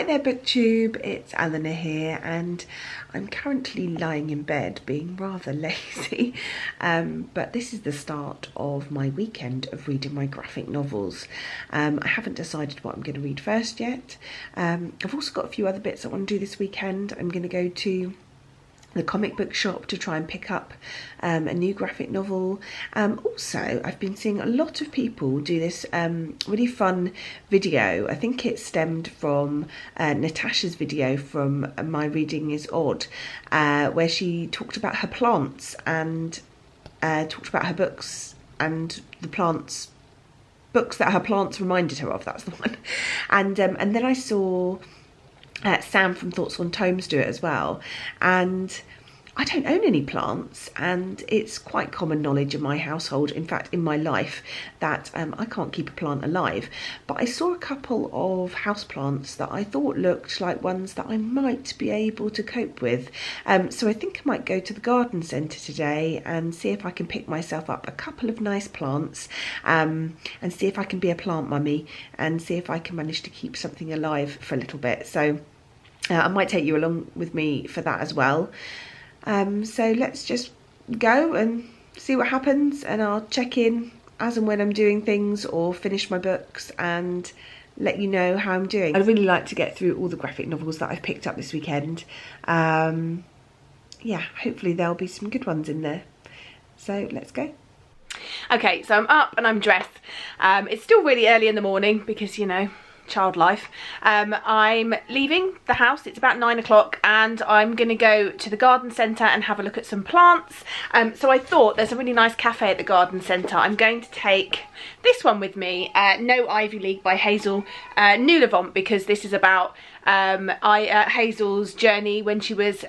Hi there booktube, it's Eleanor here, and I'm currently lying in bed being rather lazy, but this is the start of my weekend of reading my graphic novels. I haven't decided what I'm going to read first yet. I've also got a few other bits I want to do this weekend. I'm going to go to the comic book shop to try and pick up a new graphic novel. Also, I've been seeing a lot of people do this really fun video. I think it stemmed from Natasha's video from My Reading is Odd, where she talked about her plants and talked about her books and the books that her plants reminded her of. That's the one. And then I saw Sam from Thoughts on Tomes do it as well, and I don't own any plants, and it's quite common knowledge in my household, in fact in my life, that I can't keep a plant alive. But I saw a couple of houseplants that I thought looked like ones that I might be able to cope with, so I think I might go to the garden centre today and see if I can pick myself up a couple of nice plants, and see if I can be a plant mummy and see if I can manage to keep something alive for a little bit. So I might take you along with me for that as well. So let's just go and see what happens, and I'll check in as and when I'm doing things or finish my books and let you know how I'm doing. I'd really like to get through all the graphic novels that I've picked up this weekend. Yeah, hopefully there'll be some good ones in there. So let's go. Okay, so I'm up and I'm dressed. It's still really early in the morning because, you know, child life. I'm leaving the house. It's about 9 o'clock and I'm gonna go to the garden centre and have a look at some plants. So I thought there's a really nice cafe at the garden centre. I'm going to take this one with me, No Ivy League by Hazel Nulevant, because this is about Hazel's journey when she was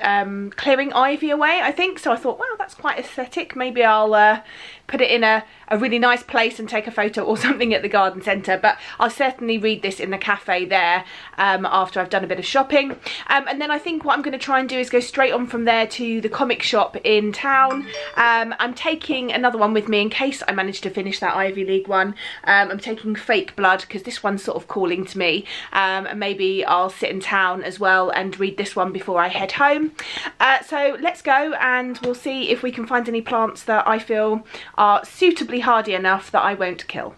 clearing ivy away, I think. So I thought, wow, that's quite aesthetic. Maybe I'll put it in a really nice place and take a photo or something at the garden centre. But I'll certainly read this in the cafe there after I've done a bit of shopping. And then I think what I'm going to try and do is go straight on from there to the comic shop in town. I'm taking another one with me in case I manage to finish that Ivy League one. I'm taking Fake Blood because this one's sort of calling to me. And maybe I'll sit in town as well and read this one before I head home. So let's go and we'll see if we can find any plants that I feel are suitably hardy enough that I won't kill.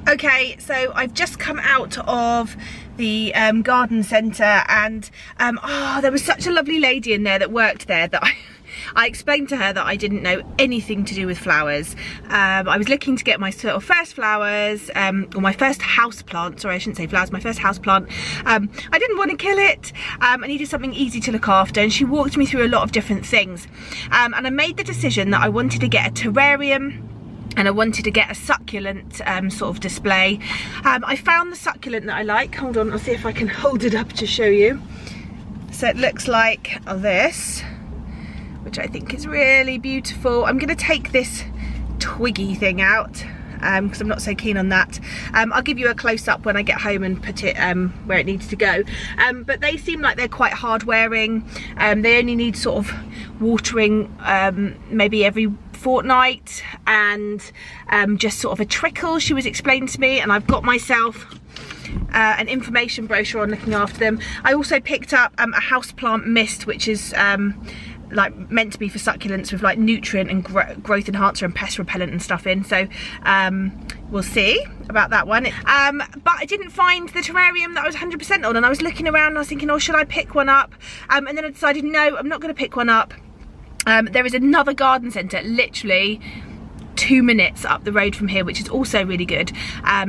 Okay, so I've just come out of the garden centre, and there was such a lovely lady in there that worked there that I explained to her that I didn't know anything to do with flowers. I was looking to get my sort of first flowers, or my first house plant, sorry I shouldn't say flowers, my first house plant. I didn't want to kill it, I needed something easy to look after, and she walked me through a lot of different things. And I made the decision that I wanted to get a terrarium, and I wanted to get a succulent sort of display. I found the succulent that I like. Hold on, I'll see if I can hold it up to show you. So it looks like this, which I think is really beautiful. I'm going to take this twiggy thing out because I'm not so keen on that. I'll give you a close-up when I get home and put it where it needs to go. But they seem like they're quite hard wearing. They only need sort of watering maybe every fortnight, and just sort of a trickle, she was explaining to me. And I've got myself an information brochure on looking after them. I also picked up a houseplant mist, which is like meant to be for succulents, with like nutrient and growth enhancer and pest repellent and stuff in. So we'll see about that one. But I didn't find the terrarium that I was 100% on, and I was looking around and I was thinking, oh, should I pick one up? And then I decided, no, I'm not going to pick one up. There is another garden centre literally 2 minutes up the road from here, which is also really good.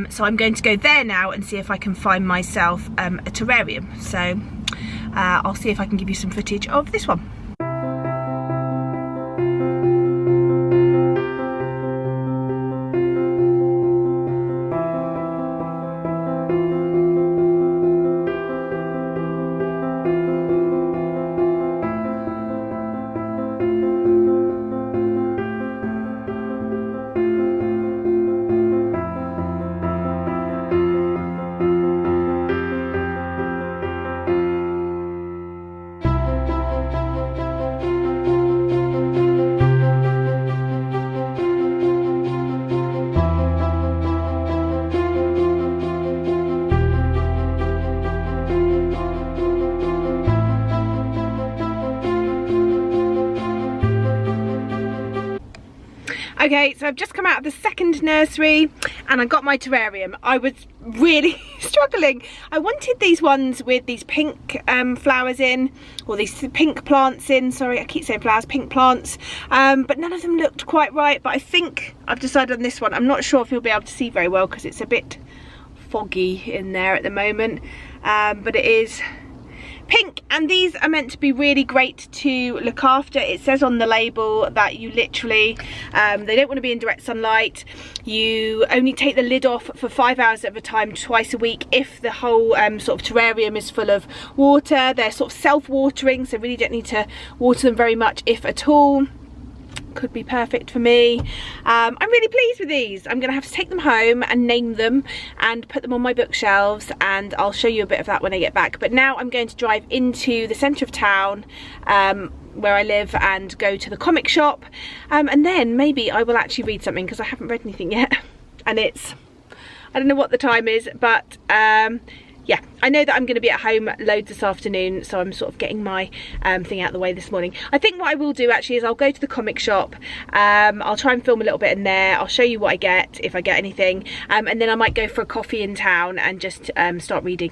So I'm going to go there now and see if I can find myself a terrarium. So I'll see if I can give you some footage of this one. Okay, so I've just come out of the second nursery and I got my terrarium. I was really struggling. I wanted these ones with these pink flowers in, or these pink plants in, sorry, I keep saying flowers, pink plants, but none of them looked quite right. But I think I've decided on this one. I'm not sure if you'll be able to see very well because it's a bit foggy in there at the moment, but it is pink, and these are meant to be really great to look after. It says on the label that you literally, they don't want to be in direct sunlight. You only take the lid off for 5 hours at a time, twice a week, if the whole sort of terrarium is full of water. They're sort of self-watering, so really don't need to water them very much, if at all. Could be perfect for me. I'm really pleased with these. I'm gonna have to take them home and name them and put them on my bookshelves, and I'll show you a bit of that when I get back. But now I'm going to drive into the centre of town where I live and go to the comic shop, and then maybe I will actually read something, because I haven't read anything yet. And it's, I don't know what the time is, but yeah, I know that I'm going to be at home loads this afternoon, so I'm sort of getting my thing out of the way this morning. I think what I will do actually is I'll go to the comic shop, I'll try and film a little bit in there, I'll show you what I get, if I get anything, and then I might go for a coffee in town and just start reading.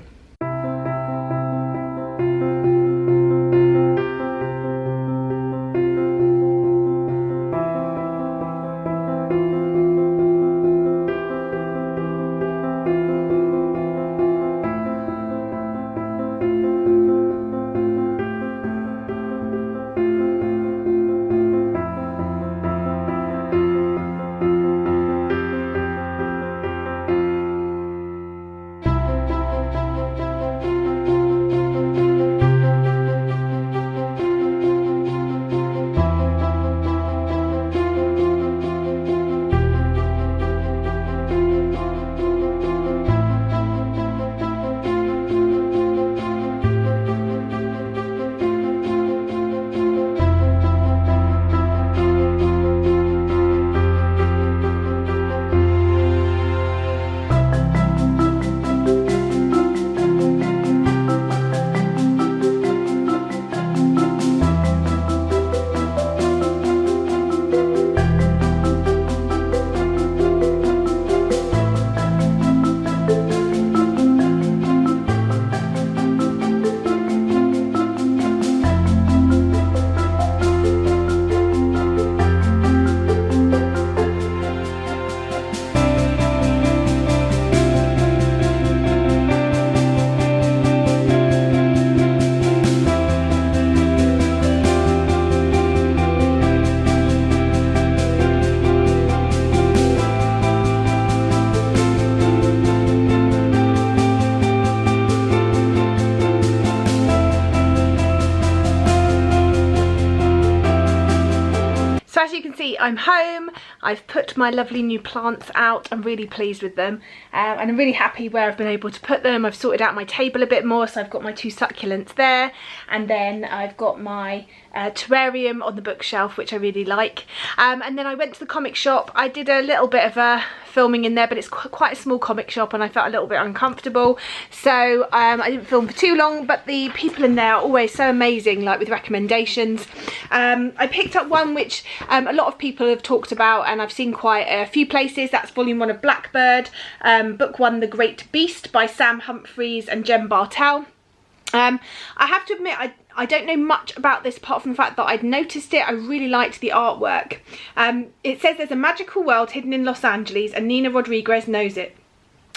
As you can see, I'm home. I've put my lovely new plants out. I'm really pleased with them, and I'm really happy where I've been able to put them. I've sorted out my table a bit more, so I've got my 2 succulents there, and then I've got my terrarium on the bookshelf, which I really like. And then I went to the comic shop. I did a little bit of filming in there, but it's quite a small comic shop and I felt a little bit uncomfortable, so I didn't film for too long, but the people in there are always so amazing, like with recommendations. I picked up one which a lot of people have talked about and I've seen quite a few places. That's volume 1 of Blackbird, book 1 The Great Beast by Sam Humphries and Jem Bartel. I have to admit, I don't know much about this apart from the fact that I'd noticed it. I really liked the artwork. It says there's a magical world hidden in Los Angeles and Nina Rodriguez knows it.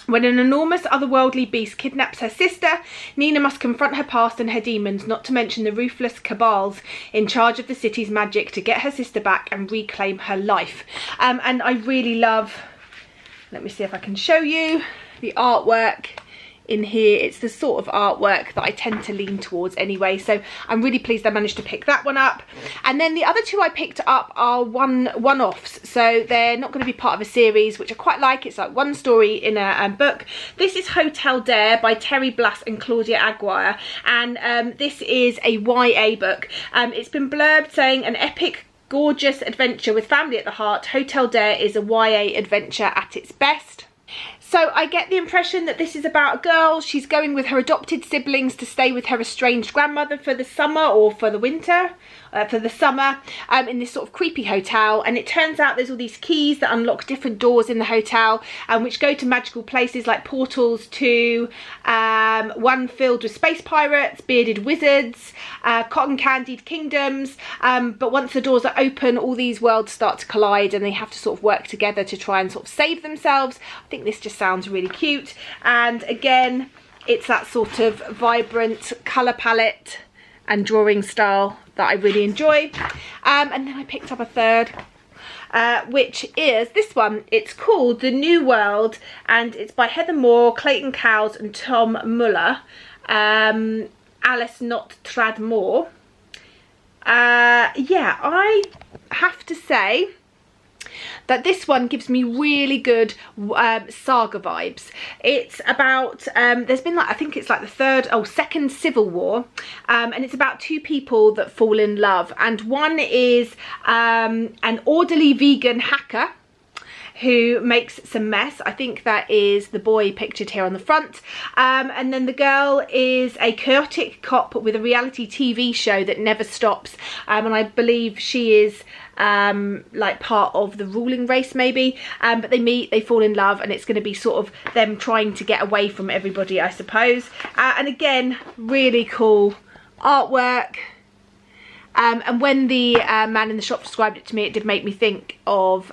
When an enormous otherworldly beast kidnaps her sister, Nina must confront her past and her demons, not to mention the ruthless cabals in charge of the city's magic, to get her sister back and reclaim her life. And I really love, let me see if I can show you the artwork in here. It's the sort of artwork that I tend to lean towards anyway, so I'm really pleased I managed to pick that one up. And then the other two I picked up are one-offs, so they're not going to be part of a series, which I quite like. It's like one story in a book. This is Hotel Dare by Terry Blass and Claudia Aguirre, and this is a YA book. It's been blurbed saying an epic, gorgeous adventure with family at the heart. Hotel Dare is a YA adventure at its best. So I get the impression that this is about a girl. She's going with her adopted siblings to stay with her estranged grandmother for the summer, or for the winter, for the summer, in this sort of creepy hotel. And it turns out there's all these keys that unlock different doors in the hotel, which go to magical places like portals to one filled with space pirates, bearded wizards, cotton candied kingdoms. But once the doors are open, all these worlds start to collide and they have to sort of work together to try and sort of save themselves. I think this just sounds really cute, and again it's that sort of vibrant colour palette and drawing style that I really enjoy. And then I picked up a third, which is this one. It's called The New World and it's by Heather Moore, Clayton Cowles and Tom Muller. Alice Not Tradmore. Yeah, I have to say that this one gives me really good saga vibes. It's about, there's been like, I think it's like the second civil war, and it's about two people that fall in love, and one is an orderly vegan hacker who makes some mess. I think that is the boy pictured here on the front, and then the girl is a chaotic cop with a reality TV show that never stops, and I believe she is like part of the ruling race maybe, but they meet, they fall in love, and it's going to be sort of them trying to get away from everybody, I suppose. And again, really cool artwork. And when the man in the shop described it to me, it did make me think of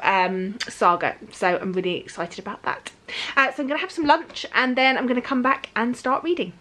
Saga, so I'm really excited about that. So I'm going to have some lunch and then I'm going to come back and start reading.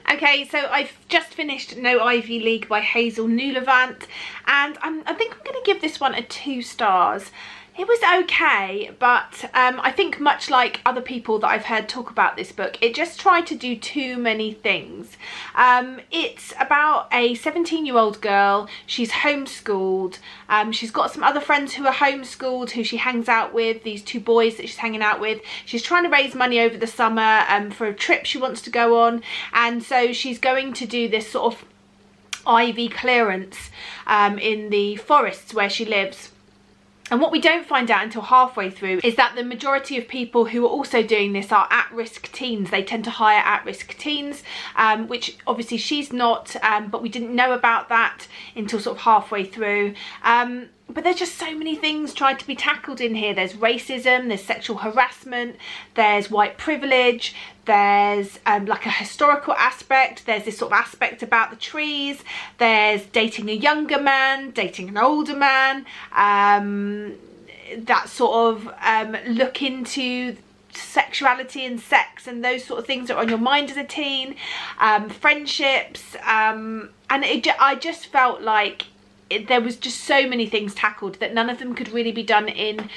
Okay, so I've just finished No Ivy League by Hazel Newlevant, and I think I'm going to give this one a 2 stars. It was okay, but I think much like other people that I've heard talk about this book, it just tried to do too many things. It's about a 17-year-old girl. She's homeschooled. She's got some other friends who are homeschooled who she hangs out with, these 2 boys that she's hanging out with. She's trying to raise money over the summer for a trip she wants to go on, and so she's going to do this sort of ivy clearance in the forests where she lives. And what we don't find out until halfway through is that the majority of people who are also doing this are at-risk teens. They tend to hire at-risk teens, which obviously she's not, but we didn't know about that until sort of halfway through. But there's just so many things tried to be tackled in here. There's racism, there's sexual harassment, there's white privilege, there's like a historical aspect, there's this sort of aspect about the trees, there's dating a younger man, dating an older man, that sort of look into sexuality and sex and those sort of things that are on your mind as a teen, friendships, and I just felt like there was just so many things tackled that none of them could really be done in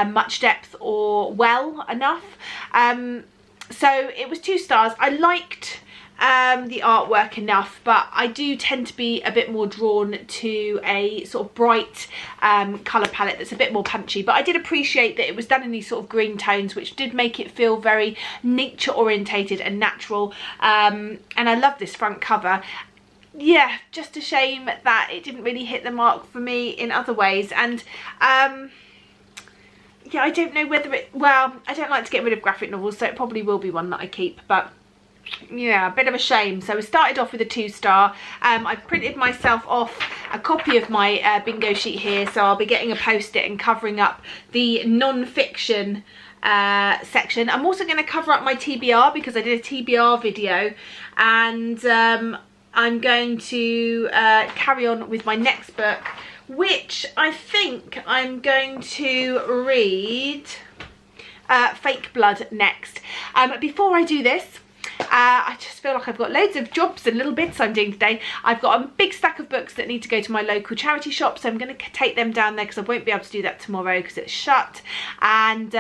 much depth or well enough. So it was 2 stars. I liked the artwork enough, but I do tend to be a bit more drawn to a sort of bright colour palette that's a bit more punchy. But I did appreciate that it was done in these sort of green tones, which did make it feel very nature orientated and natural. And I love this front cover. Yeah, just a shame that it didn't really hit the mark for me in other ways. And yeah, I don't know whether it, well, I don't like to get rid of graphic novels, so it probably will be one that I keep, but yeah, a bit of a shame. So we started off with a 2-star. I've printed myself off a copy of my bingo sheet here, so I'll be getting a post-it and covering up the non-fiction section. I'm also going to cover up my TBR because I did a TBR video, and I'm going to carry on with my next book, which I think I'm going to read Fake Blood next. Before I do this, I just feel like I've got loads of jobs and little bits I'm doing today. I've got a big stack of books that need to go to my local charity shop, so I'm going to take them down there because I won't be able to do that tomorrow because it's shut. And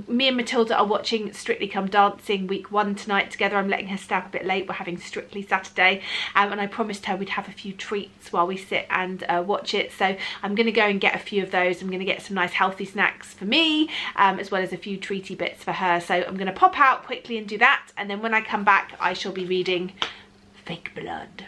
me and Matilda are watching Strictly Come Dancing week 1 tonight together. I'm letting her stay up a bit late. We're having Strictly Saturday, and I promised her we'd have a few treats while we sit and watch it. So I'm going to go and get a few of those. I'm going to get some nice healthy snacks for me, as well as a few treaty bits for her. So I'm going to pop out quickly and do that, and then when I come back I shall be reading Fake Blood.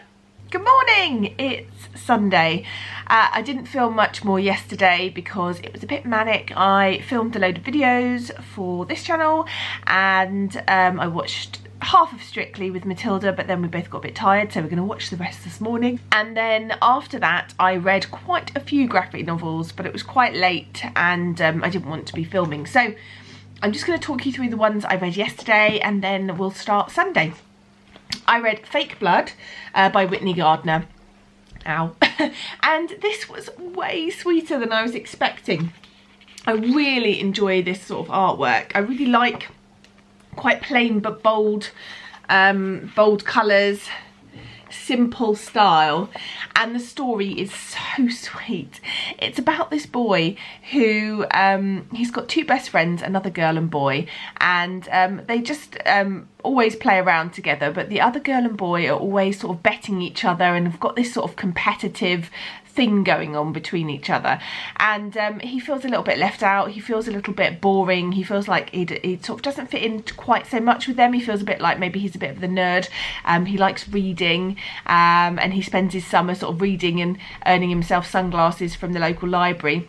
Good morning, it's Sunday. I didn't film much more yesterday because it was a bit manic. I filmed a load of videos for this channel, and I watched half of Strictly with Matilda, but then we both got a bit tired, so we're going to watch the rest this morning. And then after that I read quite a few graphic novels, but it was quite late and I didn't want to be filming, so I'm just going to talk you through the ones I read yesterday, and then we'll start Sunday. I read Fake Blood by Whitney Gardner. Ow. And this was way sweeter than I was expecting. I really enjoy this sort of artwork. I really like quite plain but bold colours, simple style, and the story is so sweet. It's about this boy who he's got 2 best friends, another girl and boy, and they just always play around together, but the other girl and boy are always sort of betting each other and have got this sort of competitive thing going on between each other, and he feels a little bit left out. He feels a little bit boring. He feels like he sort of doesn't fit in quite so much with them. He feels a bit like maybe he's a bit of the nerd. He likes reading, and he spends his summer sort of reading and earning himself sunglasses from the local library.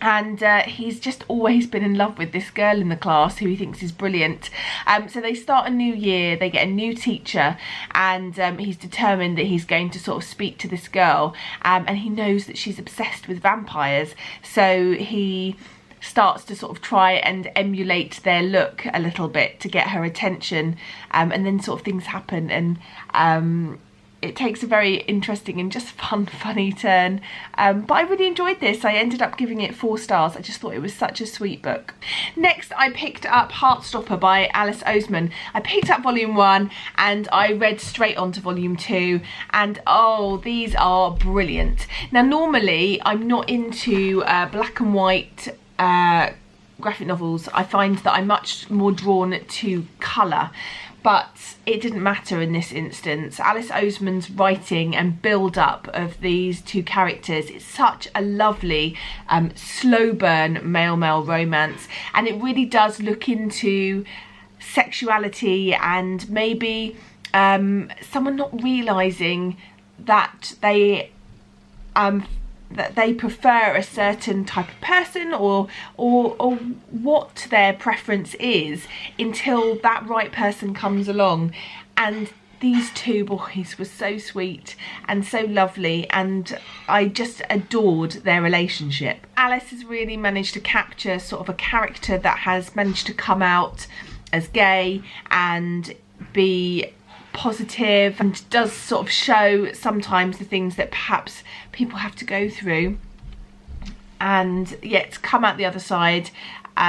And he's just always been in love with this girl in the class who he thinks is brilliant. So they start a new year, they get a new teacher, and he's determined that he's going to sort of speak to this girl, and he knows that she's obsessed with vampires, so he starts to sort of try and emulate their look a little bit to get her attention, and then sort of things happen, and it takes a very interesting and just funny turn, but I really enjoyed this. I ended up giving it 4 stars. I just thought it was such a sweet book. Next I picked up Heartstopper by Alice Oseman. I picked up volume 1 and I read straight on to volume 2, and oh, these are brilliant. Now normally I'm not into black and white graphic novels. I find that I'm much more drawn to colour, but it didn't matter in this instance. Alice Oseman's writing and build-up of these 2 characters, it's such a lovely slow burn male-male romance, and it really does look into sexuality and maybe someone not realising that they prefer a certain type of person or what their preference is until that right person comes along. And these 2 boys were so sweet and so lovely, and I just adored their relationship. Alice has really managed to capture sort of a character that has managed to come out as gay and be positive, and does sort of show sometimes the things that perhaps people have to go through, and yet come out the other side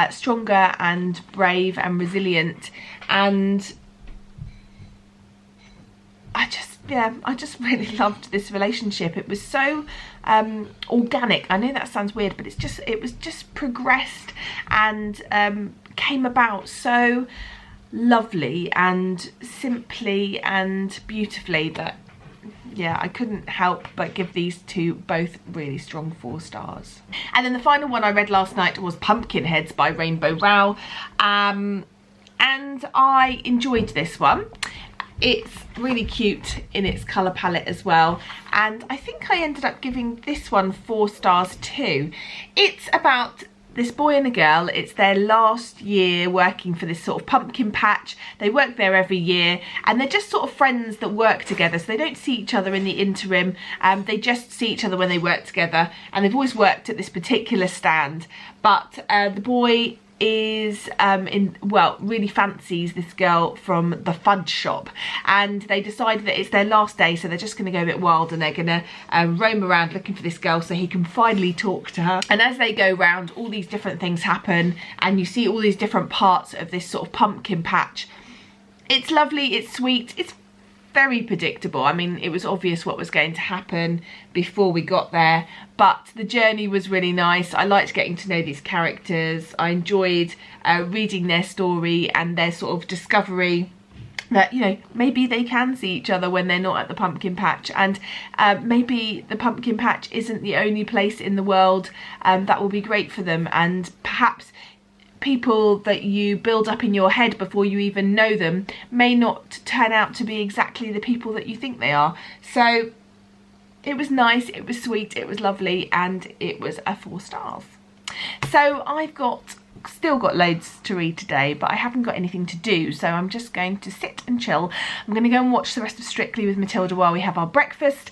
stronger and brave and resilient. And I just yeah, I just really loved this relationship. It was so organic. I know that sounds weird, but it was just progressed and came about so lovely and simply and beautifully that, yeah, I couldn't help but give these two both really strong 4 stars. And then the final one I read last night was Pumpkinheads by Rainbow Rowell, and I enjoyed this one. It's really cute in its colour palette as well, and I think I ended up giving this one 4 stars too. It's about this boy and a girl. It's their last year working for this sort of pumpkin patch. They work there every year, and they're just sort of friends that work together, so they don't see each other in the interim. They just see each other when they work together, and they've always worked at this particular stand. But the boy is really fancies this girl from the fudge shop, and they decide that it's their last day, so they're just going to go a bit wild, and they're going to roam around looking for this girl so he can finally talk to her. And as they go round, all these different things happen, and you see all these different parts of this sort of pumpkin patch. It's lovely, it's sweet, it's very predictable. I mean, it was obvious what was going to happen before we got there, but the journey was really nice. I liked getting to know these characters. I enjoyed reading their story and their sort of discovery that, you know, maybe they can see each other when they're not at the pumpkin patch, and maybe the pumpkin patch isn't the only place in the world that will be great for them, and perhaps people that you build up in your head before you even know them may not turn out to be exactly the people that you think they are. So it was nice, it was sweet, it was lovely, and it was a 4 stars. So I've still got loads to read today, but I haven't got anything to do, so I'm just going to sit and chill. I'm going to go and watch the rest of Strictly with Matilda while we have our breakfast.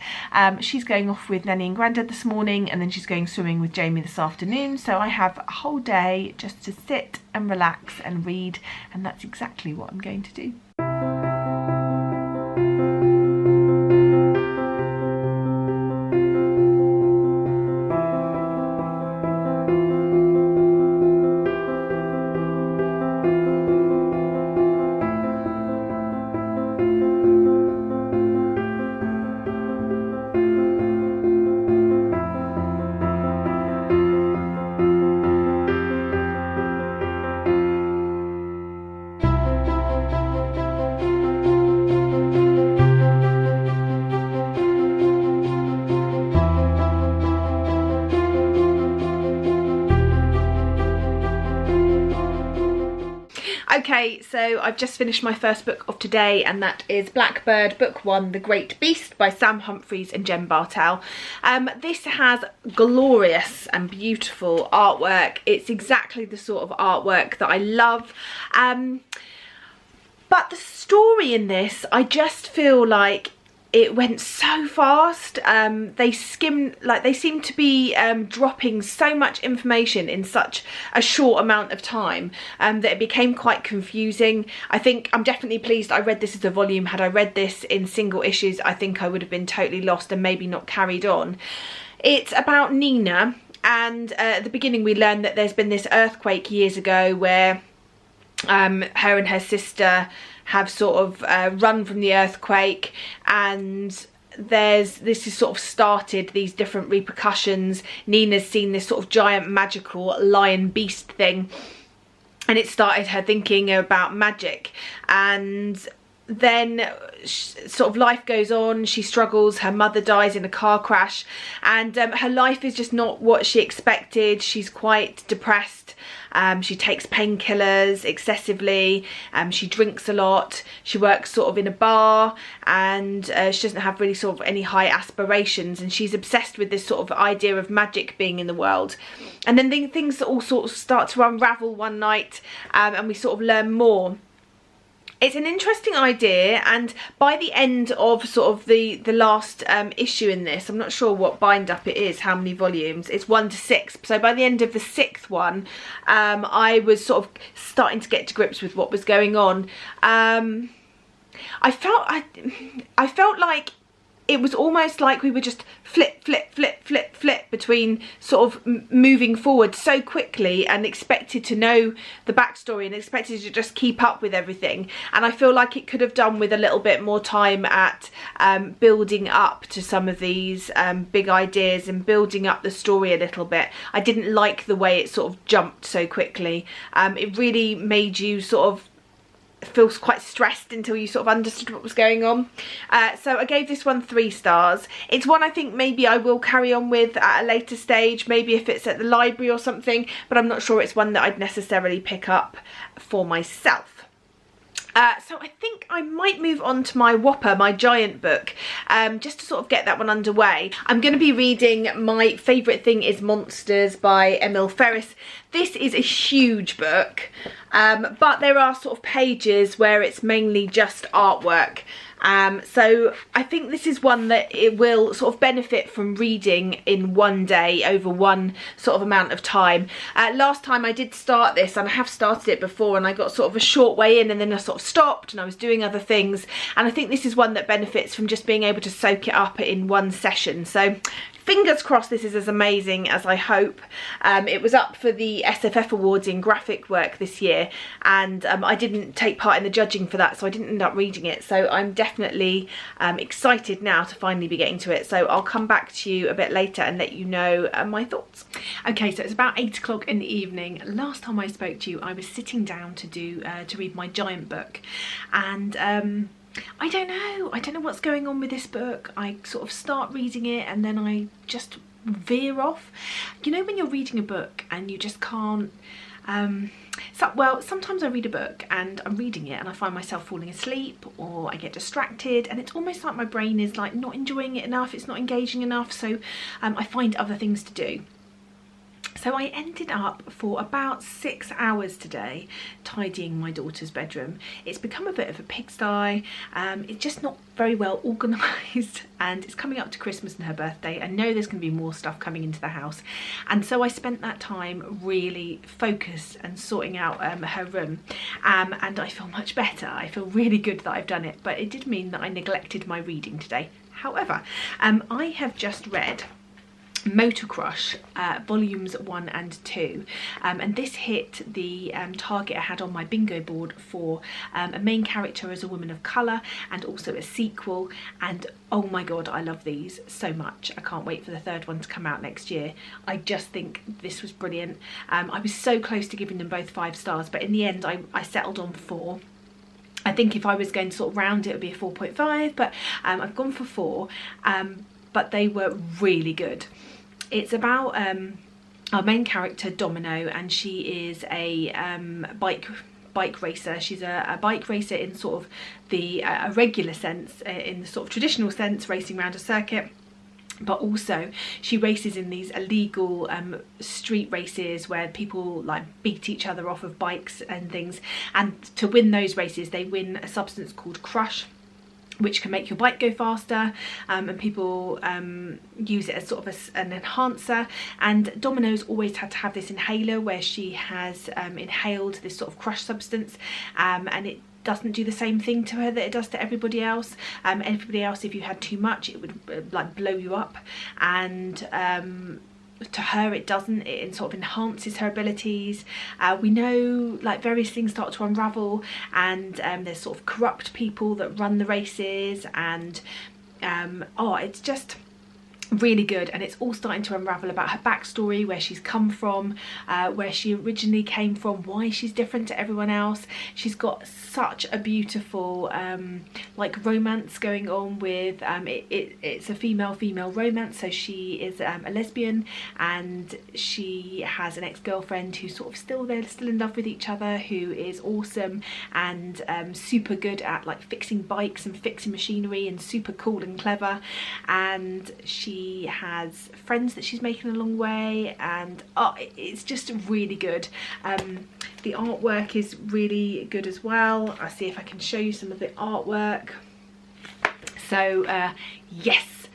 She's going off with Nanny and Grandad this morning, and then she's going swimming with Jamie this afternoon, so I have a whole day just to sit and relax and read, and that's exactly what I'm going to do. Okay, so I've just finished my first book of today, and that is Blackbird, Book 1, The Great Beast by Sam Humphries and Jen Bartel. This has glorious and beautiful artwork. It's exactly the sort of artwork that I love. But the story in this, I just feel like it went so fast. They seem to be dropping so much information in such a short amount of time that it became quite confusing. I think I'm definitely pleased I read this as a volume. Had I read this in single issues, I think I would have been totally lost and maybe not carried on. It's about Nina, and at the beginning we learn that there's been this earthquake years ago where her and her sister have sort of run from the earthquake, and this has sort of started these different repercussions. Nina's seen this sort of giant magical lion beast thing, and it started her thinking about magic. And then sort of life goes on, she struggles, her mother dies in a car crash, and her life is just not what she expected. She's quite depressed. She takes painkillers excessively, she drinks a lot, she works sort of in a bar, and she doesn't have really sort of any high aspirations, and she's obsessed with this sort of idea of magic being in the world. And then things all sort of start to unravel one night, and we sort of learn more. It's an interesting idea, and by the end of sort of the last issue in this, I'm not sure what bind up it is, how many volumes, it's 1 to 6. So by the end of the 6th one, I was sort of starting to get to grips with what was going on. I felt like it was almost like we were just flip between sort of moving forward so quickly, and expected to know the backstory and expected to just keep up with everything. And I feel like it could have done with a little bit more time at building up to some of these big ideas and building up the story a little bit. I didn't like the way it sort of jumped so quickly. It really made you sort of feels quite stressed until you sort of understood what was going on. So I gave this one 3 stars. It's one I think maybe I will carry on with at a later stage, maybe if it's at the library or something, but I'm not sure it's one that I'd necessarily pick up for myself. So I think I might move on to my Whopper, my giant book, just to sort of get that one underway. I'm going to be reading My Favourite Thing is Monsters by Emil Ferris. This is a huge book, but there are sort of pages where it's mainly just artwork. So I think this is one that it will sort of benefit from reading in one day over one sort of amount of time. Last time I did start this, and I have started it before, and I got sort of a short way in and then I sort of stopped and I was doing other things, and I think this is one that benefits from just being able to soak it up in one session. So fingers crossed this is as amazing as I hope. It was up for the SFF Awards in graphic work this year, and I didn't take part in the judging for that, so I didn't end up reading it. So I'm definitely excited now to finally be getting to it. So I'll come back to you a bit later and let you know my thoughts. Okay, so it's about 8 o'clock in the evening. Last time I spoke to you, I was sitting down to read my giant book, and I don't know what's going on with this book. I sort of start reading it and then I just veer off. You know when you're reading a book and you just can't, well, sometimes I read a book and I'm reading it and I find myself falling asleep, or I get distracted, and it's almost like my brain is like not enjoying it enough, it's not engaging enough, so I find other things to do. So I ended up for about 6 hours today tidying my daughter's bedroom. It's become a bit of a pigsty. It's just not very well organised, and it's coming up to Christmas and her birthday. I know there's going to be more stuff coming into the house, and so I spent that time really focused and sorting out her room, and I feel much better. I feel really good that I've done it, but it did mean that I neglected my reading today. However, I have just read Motor Crush volumes 1 and 2, and this hit the target I had on my bingo board for a main character as a woman of colour, and also a sequel. And oh my god, I love these so much. I can't wait for the 3rd one to come out next year. I just think this was brilliant. I was so close to giving them both 5 stars, but in the end I settled on 4. I think if I was going to sort of round it would be a 4.5, but I've gone for 4, but they were really good. It's about our main character Domino, and she is a bike racer. She's a bike racer in sort of the a regular sense, in the sort of traditional sense, racing around a circuit. But also she races in these illegal street races where people like beat each other off of bikes and things. And to win those races, they win a substance called Crush, which can make your bike go faster, and people use it as sort of an enhancer. And Domino's always had to have this inhaler where she has inhaled this sort of Crush substance, and it doesn't do the same thing to her that it does to everybody else. Everybody else, if you had too much, it would like blow you up, and to her it doesn't. It sort of enhances her abilities. We know like various things start to unravel, and there's sort of corrupt people that run the races, and oh, it's just really good. And it's all starting to unravel about her backstory, where she's come from, where she originally came from, why she's different to everyone else. She's got such a beautiful like romance going on with it's a female romance. So she is a lesbian, and she has an ex-girlfriend who's sort of they're still in love with each other, who is awesome and super good at like fixing bikes and fixing machinery, and super cool and clever. And she has friends that she's making along the way, and oh, it's just really good. The artwork is really good as well. I'll see if I can show you some of the artwork. So yes,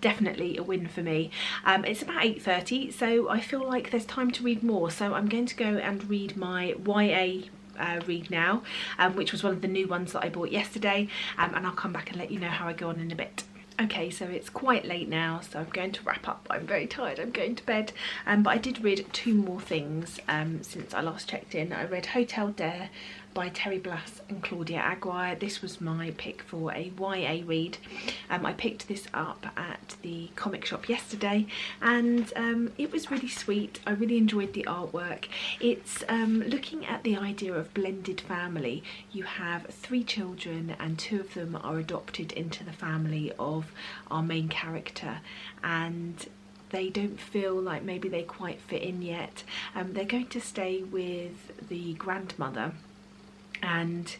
definitely a win for me. It's about 8:30, so I feel like there's time to read more, so I'm going to go and read my YA read now, which was one of the new ones that I bought yesterday, and I'll come back and let you know how I go on in a bit. Okay, so it's quite late now, so I'm going to wrap up. I'm very tired, I'm going to bed. But I did read 2 more things since I last checked in. I read Hotel Dare by Terry Blass and Claudia Aguirre. This was my pick for a YA read. I picked this up at the comic shop yesterday, and it was really sweet. I really enjoyed the artwork. It's looking at the idea of blended family. You have 3 children and 2 of them are adopted into the family of our main character, and they don't feel like maybe they quite fit in yet. They're going to stay with the grandmother, and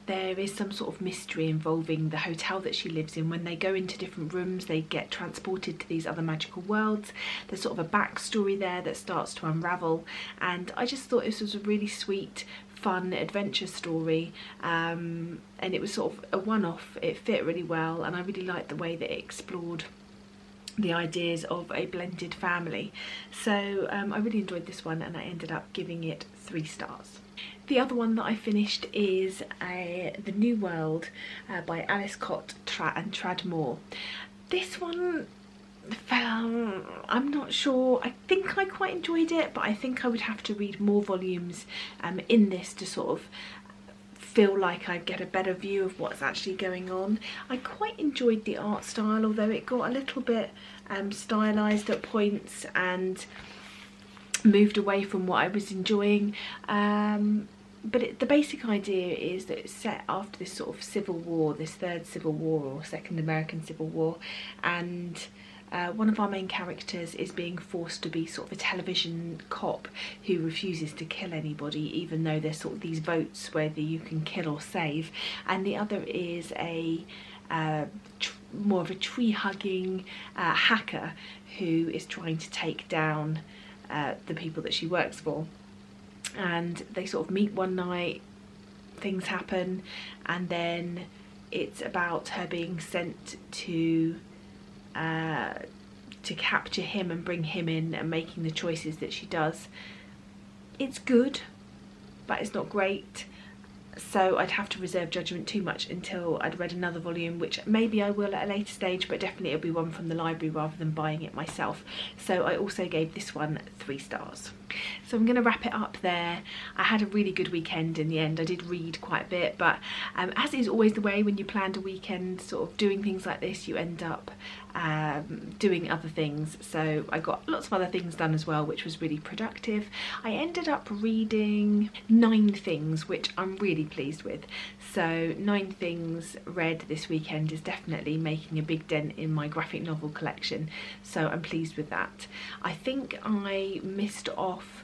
there is some sort of mystery involving the hotel that she lives in. When they go into different rooms, they get transported to these other magical worlds. There's sort of a backstory there that starts to unravel, and I just thought this was a really sweet, fun adventure story, and it was sort of a one-off. It fit really well, and I really liked the way that it explored the ideas of a blended family. So I really enjoyed this one, and I ended up giving it 3 stars. The other one that I finished is The New World by Alice Cott and Trad Moore. This one, I'm not sure. I think I quite enjoyed it, but I think I would have to read more volumes in this to sort of feel like I get a better view of what's actually going on. I quite enjoyed the art style, although it got a little bit stylized at points and moved away from what I was enjoying. But the basic idea is that it's set after this sort of civil war, this 3rd Civil War or 2nd American Civil War, and one of our main characters is being forced to be sort of a television cop who refuses to kill anybody, even though there's sort of these votes whether you can kill or save, and the other is a more of a tree-hugging hacker who is trying to take down the people that she works for. And they sort of meet one night, things happen, and then it's about her being sent to capture him and bring him in, and making the choices that she does. It's good, but it's not great, so I'd have to reserve judgment too much until I'd read another volume, which maybe I will at a later stage, but definitely it'll be one from the library rather than buying it myself. So I also gave this one 3 stars. So I'm going to wrap it up there. I had a really good weekend in the end. I did read quite a bit, but as is always the way when you planned a weekend sort of doing things like this, you end up doing other things. So I got lots of other things done as well, which was really productive. I ended up reading 9 things, which I'm really pleased with. So 9 things read this weekend is definitely making a big dent in my graphic novel collection, so I'm pleased with that. I think I missed off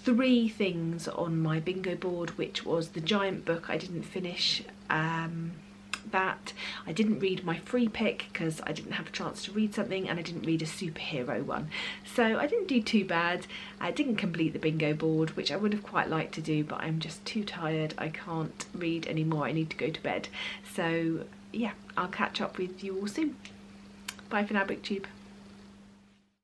3 things on my bingo board, which was the giant book. I didn't finish that. I didn't read my free pick because I didn't have a chance to read something, and I didn't read a superhero one. So I didn't do too bad. I didn't complete the bingo board, which I would have quite liked to do, but I'm just too tired. I can't read anymore. I need to go to bed. So yeah, I'll catch up with you all soon. Bye for now, BookTube.